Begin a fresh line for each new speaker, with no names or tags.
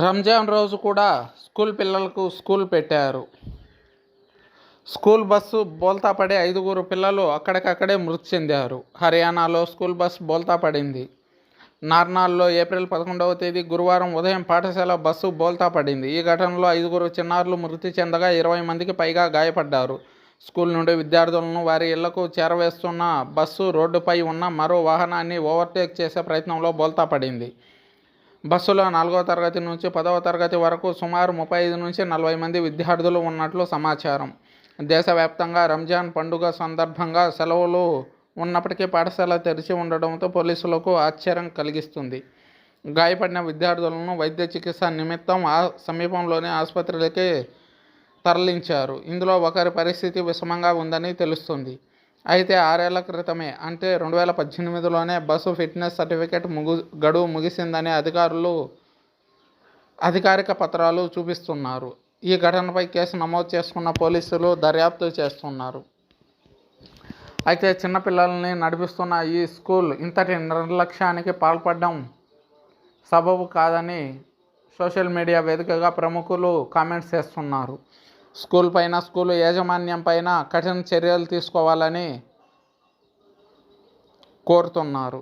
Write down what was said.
రంజాన్ రోజు కూడా స్కూల్ పిల్లలకు స్కూల్ పెట్టారు. స్కూల్ బస్సు బోల్తా పడి 5గురు పిల్లలు అక్కడికక్కడే మృతి చెందారు. హర్యానాలో స్కూల్ బస్సు బోల్తా పడింది. నార్నాల్లో ఏప్రిల్ 11వ తేదీ గురువారం ఉదయం పాఠశాల బస్సు బోల్తా పడింది. ఈ ఘటనలో 5గురు చిన్నారులు మృతి చెందగా 20 మందికి పైగా గాయపడ్డారు. స్కూల్ నుండి విద్యార్థులను వారి ఇళ్లకు చేరవేస్తున్న బస్సు రోడ్డుపై ఉన్న మరో వాహనాన్ని ఓవర్టేక్ చేసే ప్రయత్నంలో బోల్తా పడింది. బస్సులో 4వ తరగతి నుంచి 10వ తరగతి వరకు సుమారు 35 నుంచి 40 మంది విద్యార్థులు ఉన్నట్లు సమాచారం. దేశవ్యాప్తంగా రంజాన్ పండుగ సందర్భంగా సెలవులు ఉన్నప్పటికీ పాఠశాల తెరిచి ఉండడంతో పోలీసులకు ఆశ్చర్యం కలిగిస్తుంది. గాయపడిన విద్యార్థులను వైద్య చికిత్స నిమిత్తం సమీపంలోని ఆసుపత్రికి తరలించారు. ఇందులో ఒకరి పరిస్థితి విషమంగా ఉందని తెలుస్తుంది. అయితే 6 ఏళ్ల క్రితమే అంటే 2018లోనే బస్సు ఫిట్నెస్ సర్టిఫికెట్ గడువు ముగిసిందని అధికారులు అధికారిక పత్రాలు చూపిస్తున్నారు. ఈ ఘటనపై కేసు నమోదు చేసుకున్న పోలీసులు దర్యాప్తు చేస్తున్నారు. అయితే చిన్నపిల్లల్ని నడిపిస్తున్న ఈ స్కూల్ ఇంతటి నిర్లక్ష్యానికి పాల్పడడం సబబు కాదని సోషల్ మీడియా వేదికగా ప్రముఖులు కామెంట్స్ చేస్తున్నారు. స్కూల్ పైన, స్కూల్ యాజమాన్యం పైన కఠిన చర్యలు తీసుకోవాలని కోరుతున్నారు.